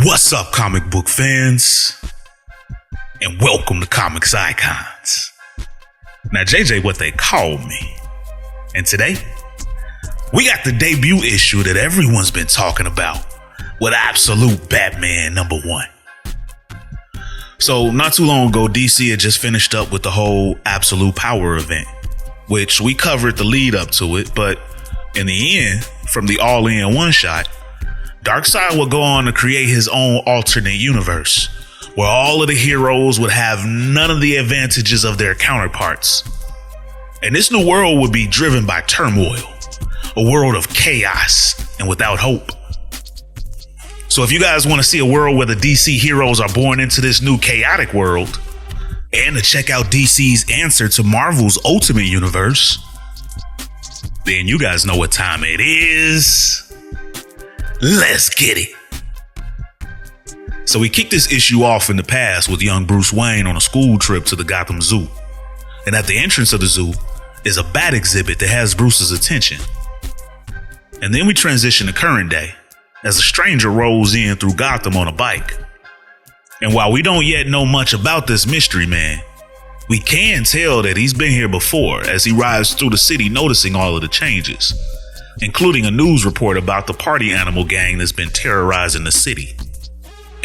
What's up, comic book fans? And welcome to Comics Icons. Now, JJ, what they call me. And today, we got the debut issue that everyone's been talking about with Absolute Batman #1. So, not too long ago, DC had just finished up with the whole Absolute Power event, which we covered the lead up to it, but in the end, from the all-in one-shot, Darkseid would go on to create his own alternate universe, where all of the heroes would have none of the advantages of their counterparts. And this new world would be driven by turmoil, a world of chaos and without hope. So if you guys want to see a world where the DC heroes are born into this new chaotic world, and to check out DC's answer to Marvel's Ultimate Universe, then you guys know what time it is. Let's get it. So we kicked this issue off in the past with young Bruce Wayne on a school trip to the Gotham Zoo. And at the entrance of the zoo is a bat exhibit that has Bruce's attention. And then we transition to current day as a stranger rolls in through Gotham on a bike. And while we don't yet know much about this mystery man, we can tell that he's been here before as he rides through the city noticing all of the changes, including a news report about the party animal gang that's been terrorizing the city.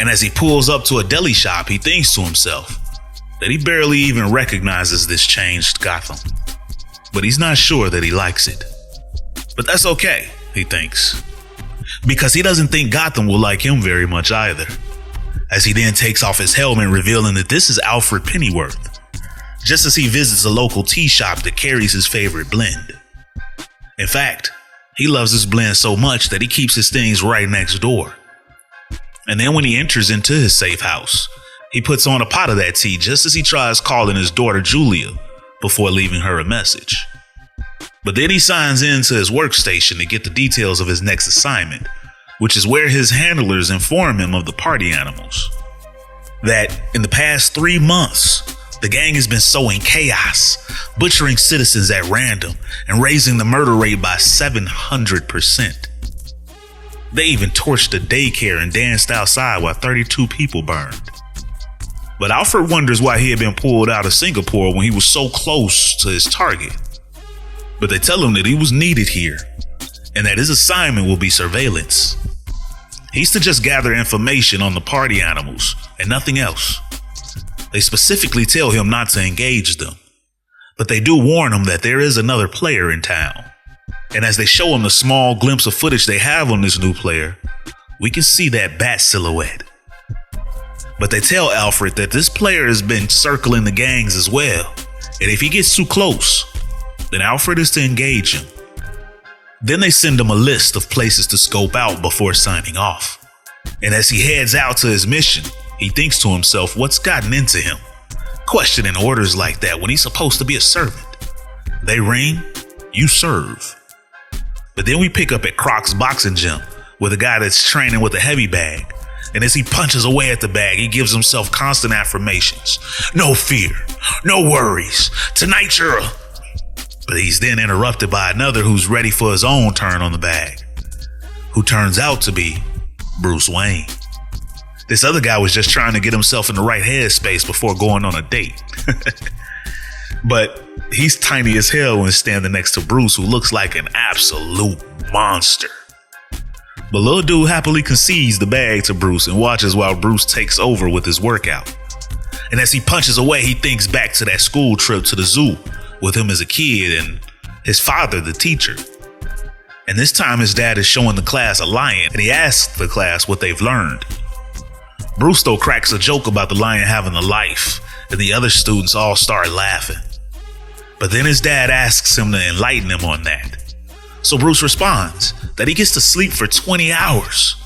And as he pulls up to a deli shop, he thinks to himself that he barely even recognizes this changed Gotham. But he's not sure that he likes it. But that's okay, he thinks, because he doesn't think Gotham will like him very much either, as he then takes off his helmet, revealing that this is Alfred Pennyworth, just as he visits a local tea shop that carries his favorite blend. In fact, he loves his blend so much that he keeps his things right next door. And then when he enters into his safe house, he puts on a pot of that tea just as he tries calling his daughter Julia before leaving her a message. But then he signs into his workstation to get the details of his next assignment, which is where his handlers inform him of the party animals. That in the past 3 months, the gang has been sowing chaos, butchering citizens at random, and raising the murder rate by 700%. They even torched a daycare and danced outside while 32 people burned. But Alfred wonders why he had been pulled out of Singapore when he was so close to his target. But they tell him that he was needed here, and that his assignment will be surveillance. He's to just gather information on the party animals and nothing else. They specifically tell him not to engage them, but they do warn him that there is another player in town. And as they show him the small glimpse of footage they have on this new player, we can see that bat silhouette. But they tell Alfred that this player has been circling the gangs as well, and if he gets too close, then Alfred is to engage him. Then they send him a list of places to scope out before signing off. And as he heads out to his mission, he thinks to himself what's gotten into him, questioning orders like that when he's supposed to be a servant. They ring, you serve. But then we pick up at Croc's boxing gym with a guy that's training with a heavy bag. And as he punches away at the bag, he gives himself constant affirmations. No fear, no worries, tonight you're a... But he's then interrupted by another who's ready for his own turn on the bag, who turns out to be Bruce Wayne. This other guy was just trying to get himself in the right headspace before going on a date. But he's tiny as hell when standing next to Bruce, who looks like an absolute monster. But little dude happily concedes the bag to Bruce and watches while Bruce takes over with his workout. And as he punches away, he thinks back to that school trip to the zoo with him as a kid and his father, the teacher. And this time his dad is showing the class a lion, and he asks the class what they've learned. Bruce though cracks a joke about the lion having a life, and the other students all start laughing. But then his dad asks him to enlighten him on that. So Bruce responds that he gets to sleep for 20 hours.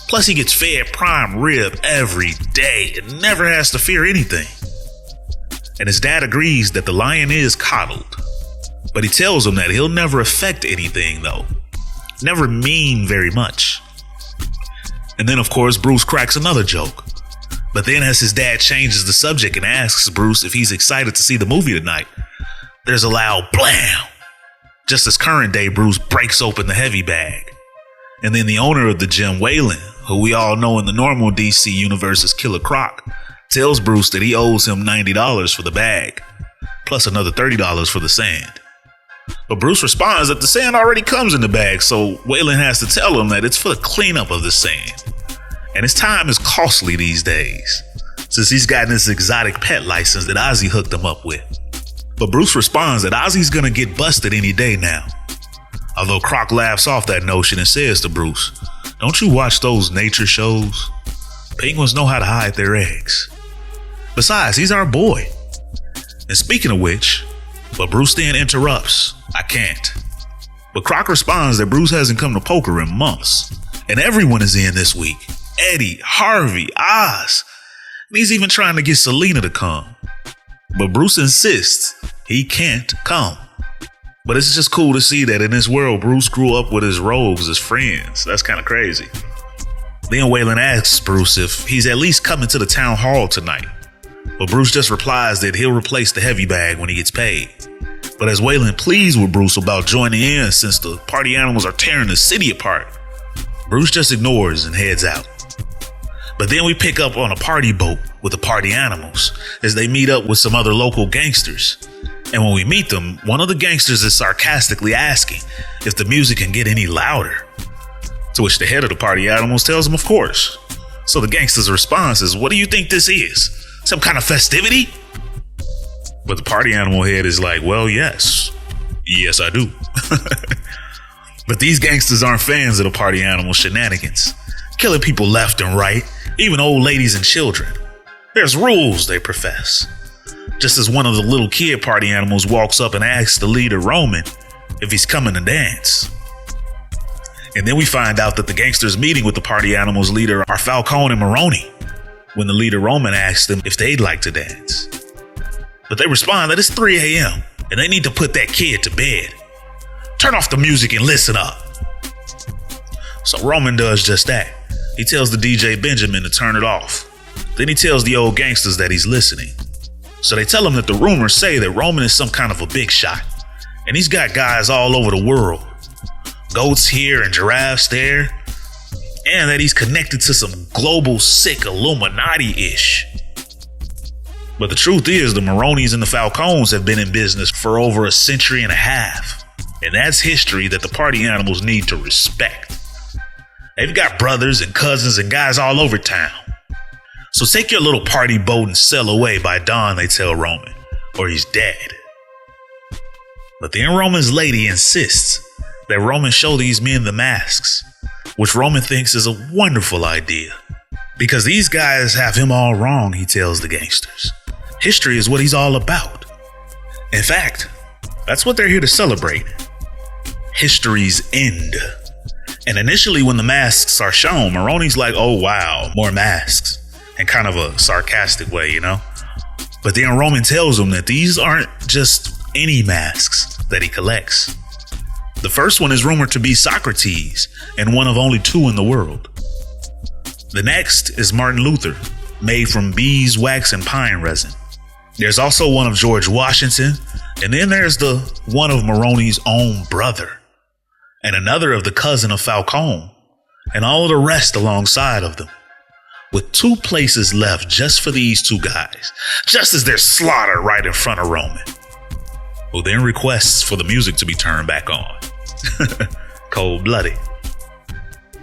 Plus he gets fed prime rib every day and never has to fear anything. And his dad agrees that the lion is coddled, but he tells him that he'll never affect anything though. Never mean very much. And then of course Bruce cracks another joke. But then as his dad changes the subject and asks Bruce if he's excited to see the movie tonight, there's a loud blam, just as current day Bruce breaks open the heavy bag. And then the owner of the gym, Waylon, who we all know in the normal DC universe as Killer Croc, tells Bruce that he owes him $90 for the bag, plus another $30 for the sand. But Bruce responds that the sand already comes in the bag, so Waylon has to tell him that it's for the cleanup of the sand. And his time is costly these days, since he's gotten this exotic pet license that Ozzy hooked him up with. But Bruce responds that Ozzy's gonna get busted any day now. Although Croc laughs off that notion and says to Bruce, "Don't you watch those nature shows? Penguins know how to hide their eggs. Besides, he's our boy." And speaking of which, but Bruce then interrupts, "I can't." But Croc responds that Bruce hasn't come to poker in months, and everyone is in this week. Eddie, Harvey, Oz, and he's even trying to get Selena to come. But Bruce insists he can't come. But it's just cool to see that in this world, Bruce grew up with his rogues as friends. That's kind of crazy. Then Waylon asks Bruce if he's at least coming to the town hall tonight. But Bruce just replies that he'll replace the heavy bag when he gets paid. But as Waylon pleads with Bruce about joining in since the party animals are tearing the city apart, Bruce just ignores and heads out. But then we pick up on a party boat with the party animals as they meet up with some other local gangsters. And when we meet them, one of the gangsters is sarcastically asking if the music can get any louder. To which the head of the party animals tells him of course. So the gangster's response is, "What do you think this is? Some kind of festivity?" But the party animal head is like, "Well, yes. Yes, I do." But these gangsters aren't fans of the party animal shenanigans, killing people left and right, even old ladies and children. There's rules, they profess. Just as one of the little kid party animals walks up and asks the leader, Roman, if he's coming to dance. And then we find out that the gangsters meeting with the party animals leader are Falcone and Maroney, when the leader Roman asks them if they'd like to dance. But they respond that it's 3 a.m. and they need to put that kid to bed. Turn off the music and listen up. So Roman does just that. He tells the DJ Benjamin to turn it off. Then he tells the old gangsters that he's listening. So they tell him that the rumors say that Roman is some kind of a big shot, and he's got guys all over the world. Goats here and giraffes there, and that he's connected to some global sick Illuminati-ish. But the truth is, the Maronis and the Falcones have been in business for over a century and a half, and that's history that the party animals need to respect. They've got brothers and cousins and guys all over town. So take your little party boat and sail away by dawn, they tell Roman, or he's dead. But then Roman's lady insists that Roman show these men the masks, which Roman thinks is a wonderful idea. Because these guys have him all wrong, he tells the gangsters. History is what he's all about. In fact, that's what they're here to celebrate. History's end. And initially when the masks are shown, Maroney's like, "Oh wow, more masks." In kind of a sarcastic way, you know? But then Roman tells him that these aren't just any masks that he collects. The first one is rumored to be Socrates, and one of only 2 in the world. The next is Martin Luther, made from beeswax and pine resin. There's also one of George Washington, and then there's the one of Maroney's own brother, and another of the cousin of Falcone, and all of the rest alongside of them. With 2 places left just for these 2 guys, just as they're slaughtered right in front of Roman, who then requests for the music to be turned back on. Cold-blooded.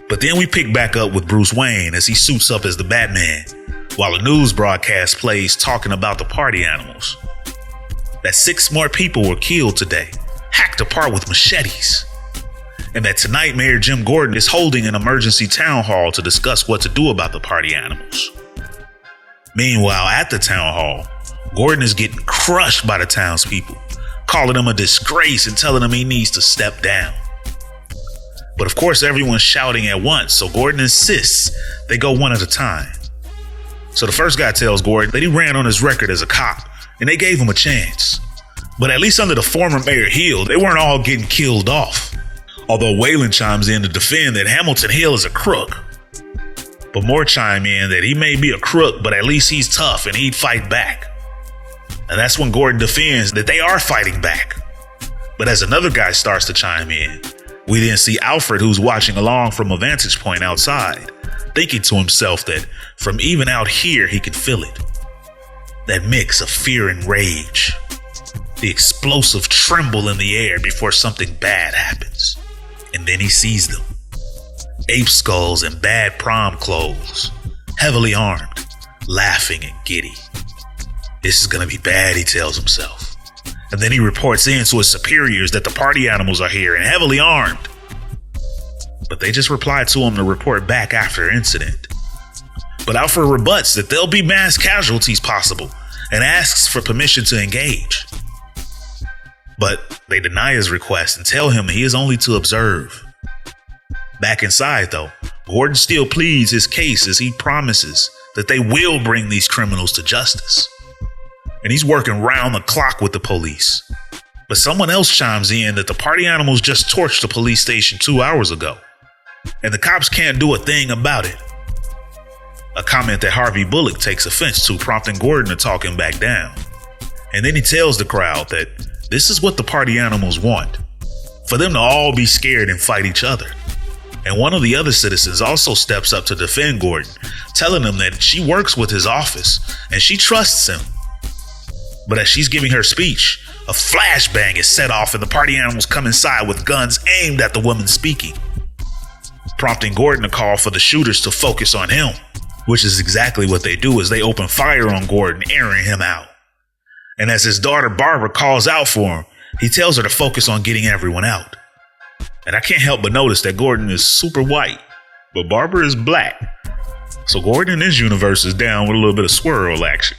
But then we pick back up with Bruce Wayne as he suits up as the Batman, while a news broadcast plays talking about the party animals. That 6 more people were killed today, hacked apart with machetes. And that tonight Mayor Jim Gordon is holding an emergency town hall to discuss what to do about the party animals. Meanwhile, at the town hall, Gordon is getting crushed by the townspeople, calling him a disgrace and telling him he needs to step down. But of course, everyone's shouting at once, so Gordon insists they go one at a time. So the first guy tells Gordon that he ran on his record as a cop, and they gave him a chance. But at least under the former Mayor Hill, they weren't all getting killed off. Although Waylon chimes in to defend that Hamilton Hill is a crook. But more chime in that he may be a crook, but at least he's tough and he'd fight back. And that's when Gordon defends that they are fighting back. But as another guy starts to chime in, We then see Alfred, who's watching along from a vantage point outside, thinking to himself that from even out here he can feel it. That mix of fear and rage. The explosive tremble in the air before something bad happens. And then he sees them. Ape skulls in bad prom clothes, heavily armed, laughing and giddy. This is gonna be bad, he tells himself. And then he reports in to his superiors that the party animals are here and heavily armed. But they just reply to him to report back after the incident. But Alfred rebuts that there'll be mass casualties possible and asks for permission to engage. But they deny his request and tell him he is only to observe. Back inside, though, Gordon still pleads his case as he promises that they will bring these criminals to justice. And he's working round the clock with the police. But someone else chimes in that the party animals just torched the police station 2 hours ago, and the cops can't do a thing about it. A comment that Harvey Bullock takes offense to, prompting Gordon to talk him back down. And then he tells the crowd that this is what the party animals want, for them to all be scared and fight each other. And one of the other citizens also steps up to defend Gordon, telling him that she works with his office and she trusts him. But as she's giving her speech, a flashbang is set off and the party animals come inside with guns aimed at the woman speaking, prompting Gordon to call for the shooters to focus on him, which is exactly what they do as they open fire on Gordon, airing him out. And as his daughter Barbara calls out for him, he tells her to focus on getting everyone out. And I can't help but notice that Gordon is super white, but Barbara is black. So Gordon in this universe is down with a little bit of swirl action.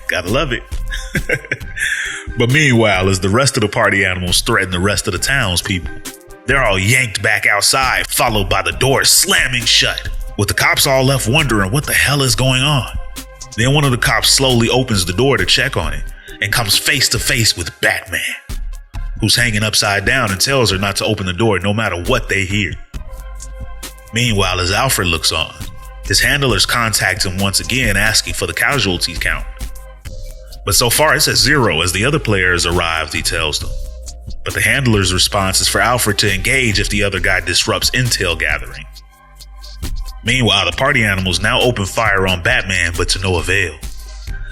Gotta love it. But meanwhile, as the rest of the party animals threaten the rest of the townspeople, they're all yanked back outside, followed by the door slamming shut, with the cops all left wondering what the hell is going on. Then one of the cops slowly opens the door to check on it and comes face to face with Batman, who's hanging upside down and tells her not to open the door no matter what they hear. Meanwhile, as Alfred looks on, his handlers contact him once again asking for the casualties count. But so far it's at 0 as the other players arrived, he tells them. But the handler's response is for Alfred to engage if the other guy disrupts intel gathering. Meanwhile, the party animals now open fire on Batman, but to no avail,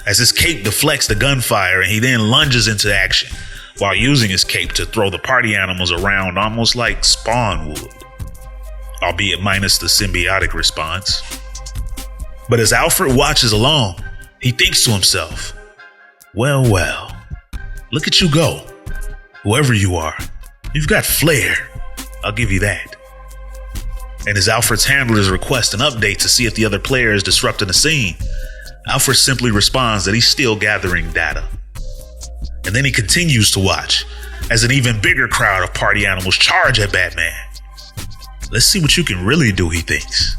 as his cape deflects the gunfire and he then lunges into action while using his cape to throw the party animals around almost like Spawn would, albeit minus the symbiotic response. But as Alfred watches along, he thinks to himself, well, look at you go. Whoever you are, you've got flair. I'll give you that. And as Alfred's handlers request an update to see if the other player is disrupting the scene, Alfred simply responds that he's still gathering data. And then he continues to watch as an even bigger crowd of party animals charge at Batman. Let's see what you can really do, he thinks.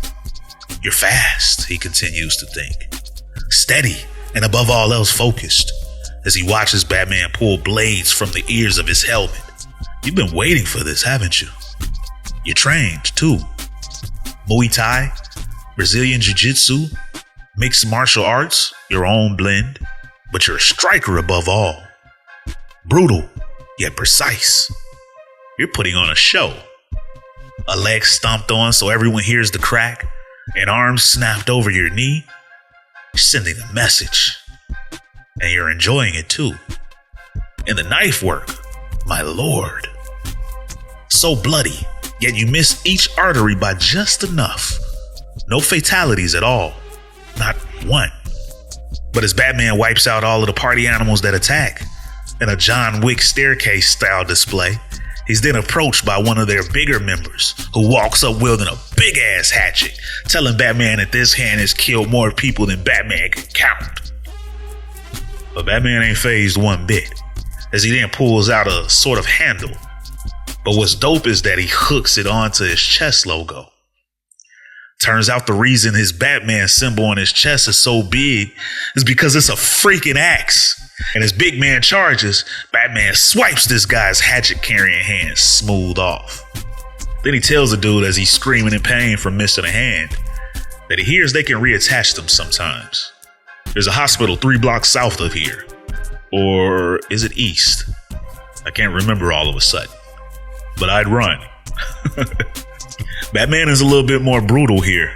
You're fast, he continues to think. Steady, and above all else focused, as he watches Batman pull blades from the ears of his helmet. You've been waiting for this, haven't you? You're trained, too. Muay Thai, Brazilian Jiu-Jitsu, mixed martial arts, your own blend, but you're a striker above all. Brutal, yet precise. You're putting on a show. A leg stomped on so everyone hears the crack, an arm snapped over your knee. You're sending a message, and you're enjoying it too. And the knife work, my lord. So bloody, yet you miss each artery by just enough. No fatalities at all. Not one. But as Batman wipes out all of the party animals that attack, in a John Wick staircase style display, he's then approached by one of their bigger members, who walks up wielding a big ass hatchet, telling Batman that this hand has killed more people than Batman can count. But Batman ain't fazed one bit, as he then pulls out a sort of handle. But what's dope is that he hooks it onto his chest logo. Turns out the reason his Batman symbol on his chest is so big is because it's a freaking axe. And as Big Man charges, Batman swipes this guy's hatchet-carrying hand smooth off. Then he tells the dude as he's screaming in pain from missing a hand that he hears they can reattach them sometimes. There's a hospital 3 blocks south of here. Or is it east? I can't remember all of a sudden. but I'd run. Batman is a little bit more brutal here.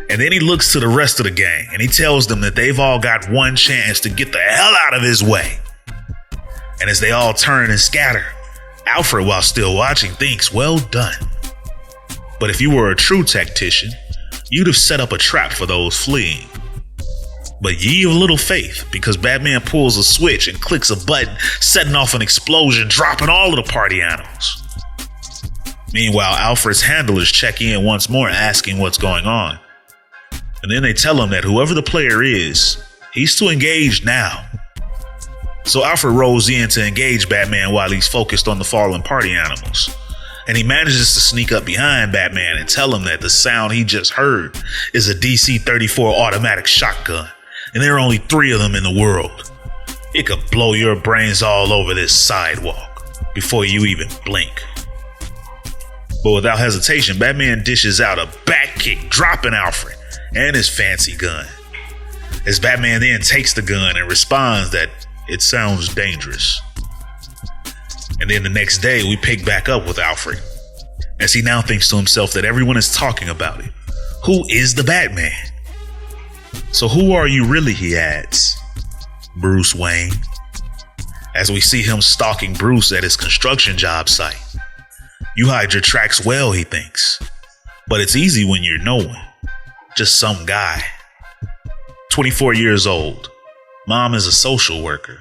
And then he looks to the rest of the gang and he tells them that they've all got one chance to get the hell out of his way. And as they all turn and scatter, Alfred, while still watching, thinks, well done. But if you were a true tactician, you'd have set up a trap for those fleeing. But ye of little faith, because Batman pulls a switch and clicks a button, setting off an explosion, dropping all of the party animals. Meanwhile, Alfred's handlers check in once more, asking what's going on. And then they tell him that whoever the player is, he's to engage now. So Alfred rolls in to engage Batman while he's focused on the fallen party animals. And he manages to sneak up behind Batman and tell him that the sound he just heard is a DC-34 automatic shotgun. And there are only 3 of them in the world. It could blow your brains all over this sidewalk before you even blink. But without hesitation, Batman dishes out a back kick, dropping Alfred and his fancy gun. As Batman then takes the gun and responds that it sounds dangerous. And then the next day, we pick back up with Alfred, as he now thinks to himself that everyone is talking about it. Who is the Batman? So who are you really, he adds. Bruce Wayne. As we see him stalking Bruce at his construction job site. You hide your tracks well, he thinks. But it's easy when you're no one. Just some guy. 24 years old. Mom is a social worker.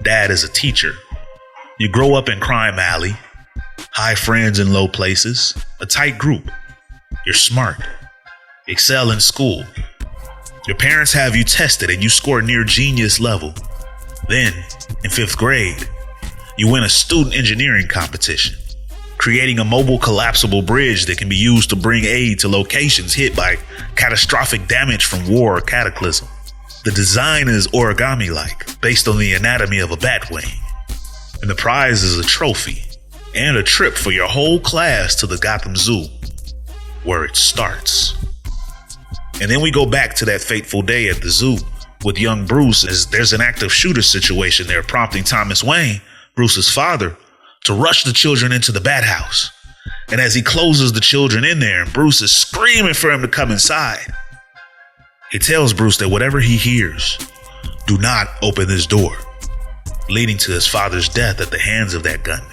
Dad is a teacher. You grow up in crime alley. High friends in low places. A tight group. You're smart. Excel in school. Your parents have you tested and you score near genius level. Then, in 5th grade, you win a student engineering competition, creating a mobile collapsible bridge that can be used to bring aid to locations hit by catastrophic damage from war or cataclysm. The design is origami-like, based on the anatomy of a bat wing. And the prize is a trophy and a trip for your whole class to the Gotham Zoo, where it starts. And then we go back to that fateful day at the zoo with young Bruce, as there's an active shooter situation there, prompting Thomas Wayne, Bruce's father, to rush the children into the bat house. And as he closes the children in there and Bruce is screaming for him to come inside, he tells Bruce that whatever he hears, do not open this door, leading to his father's death at the hands of that gunman.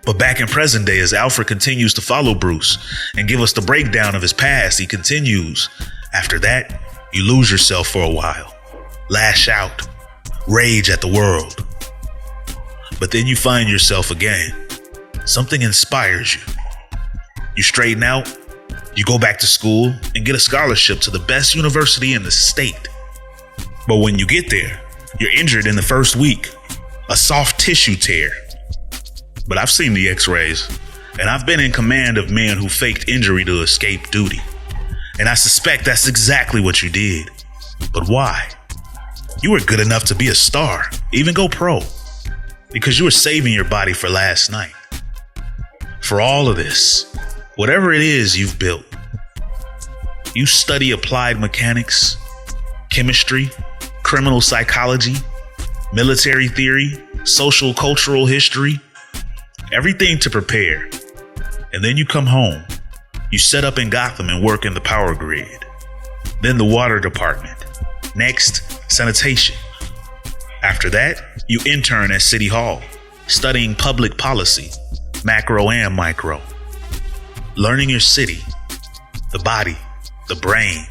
But back in present day, as Alfred continues to follow Bruce and give us the breakdown of his past, he continues, after that, you lose yourself for a while, lash out, rage at the world. But then you find yourself again. Something inspires you. You straighten out, you go back to school and get a scholarship to the best university in the state. But when you get there, you're injured in the first week, a soft tissue tear. But I've seen the x-rays, and I've been in command of men who faked injury to escape duty. And I suspect that's exactly what you did. But why? You were good enough to be a star, even go pro, because you were saving your body for last night. For all of this, whatever it is you've built, you study applied mechanics, chemistry, criminal psychology, military theory, social cultural history, everything to prepare. And then you come home. You set up in Gotham and work in the power grid. Then the water department. Next, sanitation. After that, you intern at City Hall, studying public policy, macro and micro. Learning your city, the body, the brain,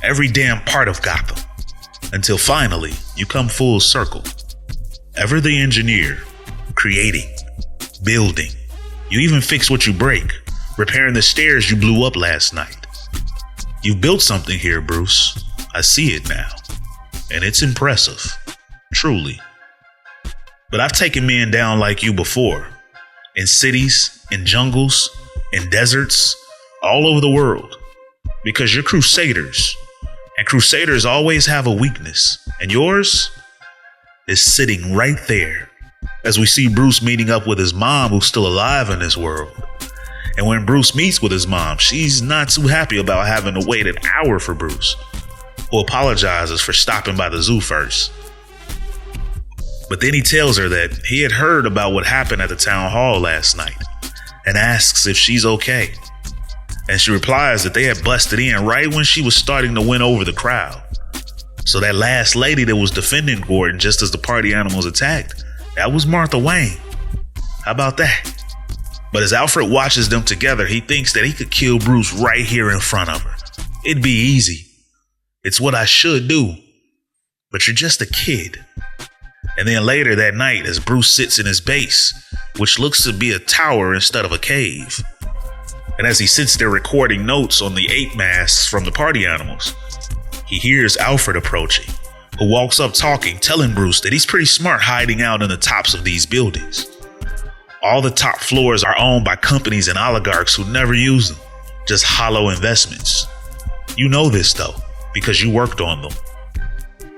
every damn part of Gotham. Until finally, you come full circle. Ever the engineer, creating, building. You even fix what you break, repairing the stairs you blew up last night. You've built something here, Bruce. I see it now. And it's impressive. Truly. But I've taken men down like you before. In cities, in jungles, in deserts, all over the world. Because you're crusaders. And crusaders always have a weakness. And yours is sitting right there. As we see Bruce meeting up with his mom, who's still alive in this world. And when Bruce meets with his mom, she's not too happy about having to wait an hour for Bruce, who apologizes for stopping by the zoo first. But then he tells her that he had heard about what happened at the town hall last night and asks if she's okay. And she replies that they had busted in right when she was starting to win over the crowd. So that last lady that was defending Gordon just as the party animals attacked, that was Martha Wayne. How about that? But as Alfred watches them together, he thinks that he could kill Bruce right here in front of her. It'd be easy. It's what I should do. But you're just a kid. And then later that night, as Bruce sits in his base, which looks to be a tower instead of a cave, and as he sits there recording notes on the 8 masks from the party animals, he hears Alfred approaching, who walks up talking, telling Bruce that he's pretty smart hiding out in the tops of these buildings. All the top floors are owned by companies and oligarchs who never use them, just hollow investments. You know this though, because you worked on them.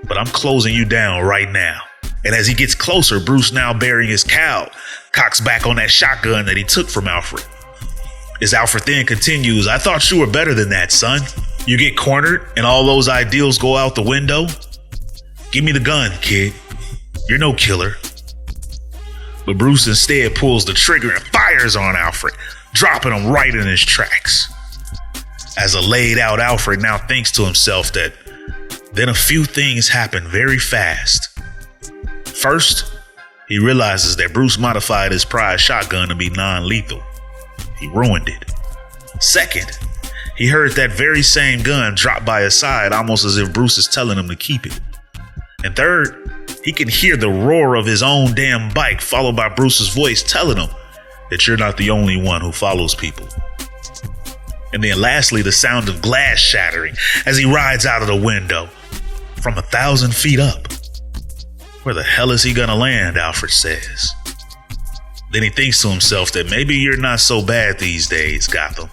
But I'm closing you down right now. And as he gets closer, Bruce, now bearing his cowl, cocks back on that shotgun that he took from Alfred. As Alfred then continues, I thought you were better than that, son. You get cornered and all those ideals go out the window? Give me the gun, kid. You're no killer. But Bruce instead pulls the trigger and fires on Alfred, dropping him right in his tracks. As a laid out Alfred now thinks to himself that then a few things happen very fast. First, he realizes that Bruce modified his prize shotgun to be non-lethal. He ruined it. Second, he heard that very same gun drop by his side almost as if Bruce is telling him to keep it. And third, he can hear the roar of his own damn bike followed by Bruce's voice telling him that you're not the only one who follows people. And then lastly, the sound of glass shattering as he rides out of the window from 1,000 feet up. Where the hell is he gonna land, Alfred says. Then he thinks to himself that maybe you're not so bad these days, Gotham.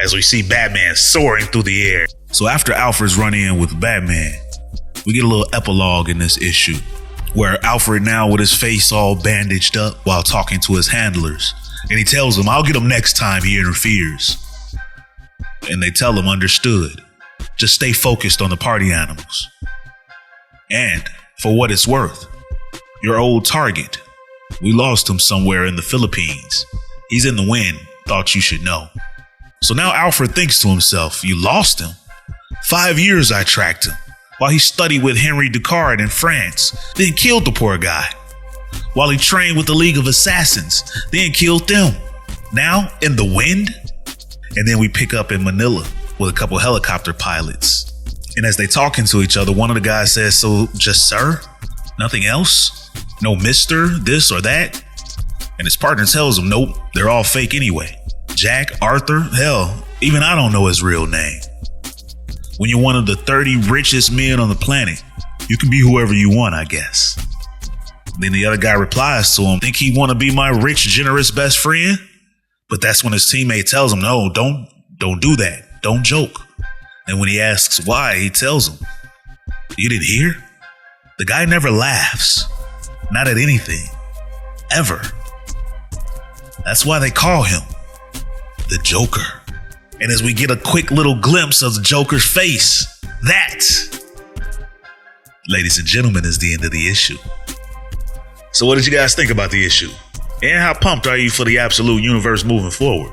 As we see Batman soaring through the air. So after Alfred's run in with Batman, we get a little epilogue in this issue where Alfred now with his face all bandaged up while talking to his handlers. And he tells them, I'll get him next time he interferes. And they tell him, understood. Just stay focused on the party animals. And for what it's worth, your old target, we lost him somewhere in the Philippines. He's in the wind, thought you should know. So now Alfred thinks to himself, you lost him? 5 years I tracked him, while he studied with Henry Descartes in France, then killed the poor guy. While he trained with the League of Assassins, then killed them. Now in the wind? And then we pick up in Manila with a couple helicopter pilots. And as they talking to each other, one of the guys says, so just sir? Nothing else? No mister, this or that? And his partner tells him, nope, they're all fake anyway. Jack, Arthur, hell, even I don't know his real name. When you're one of the 30 richest men on the planet, you can be whoever you want, I guess. Then the other guy replies to him, think he want to be my rich, generous best friend? But that's when his teammate tells him, no, don't do that. Don't joke. And when he asks why, he tells him, you didn't hear? The guy never laughs. Not at anything. Ever. That's why they call him the Joker. And as we get a quick little glimpse of the Joker's face, that, ladies and gentlemen, is the end of the issue. So what did you guys think about the issue? And how pumped are you for the Absolute Universe moving forward?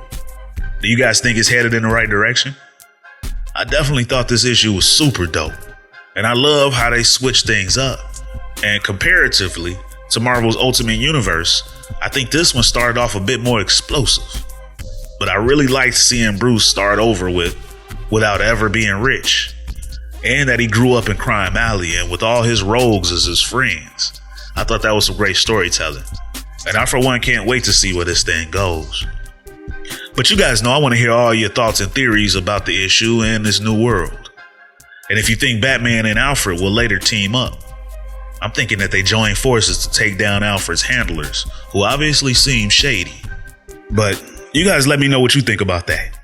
Do you guys think it's headed in the right direction? I definitely thought this issue was super dope. And I love how they switch things up. And comparatively to Marvel's Ultimate Universe, I think this one started off a bit more explosive. But I really liked seeing Bruce start over without ever being rich. And that he grew up in Crime Alley and with all his rogues as his friends. I thought that was some great storytelling. And I, for one, can't wait to see where this thing goes. But you guys know I want to hear all your thoughts and theories about the issue and this new world. And if you think Batman and Alfred will later team up, I'm thinking that they join forces to take down Alfred's handlers, who obviously seem shady. But you guys let me know what you think about that.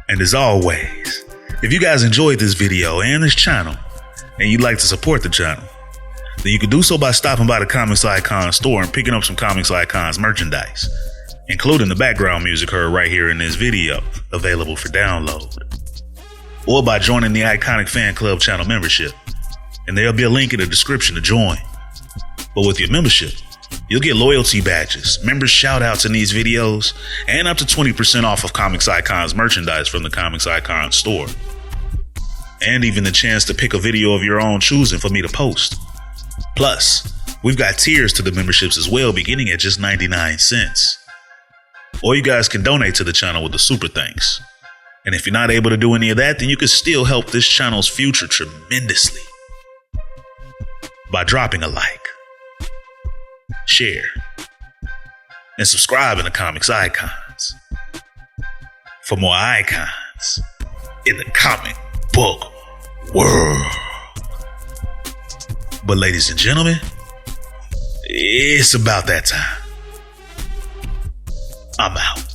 And as always, if you guys enjoyed this video and this channel, and you'd like to support the channel, then you can do so by stopping by the Comics Icon store and picking up some Comics Icons merchandise, including the background music heard right here in this video, available for download. Or by joining the Iconic Fan Club channel membership, and there'll be a link in the description to join. But with your membership, you'll get loyalty badges, member shoutouts in these videos, and up to 20% off of Comics Icons merchandise from the Comics Icons store. And even the chance to pick a video of your own choosing for me to post. Plus, we've got tiers to the memberships as well, beginning at just 99 cents. Or you guys can donate to the channel with the super thanks. And if you're not able to do any of that, then you can still help this channel's future tremendously by dropping a like, share, and subscribe in the Comics Icons for more icons in the comic book world. But ladies and gentlemen, it's about that time. I'm out.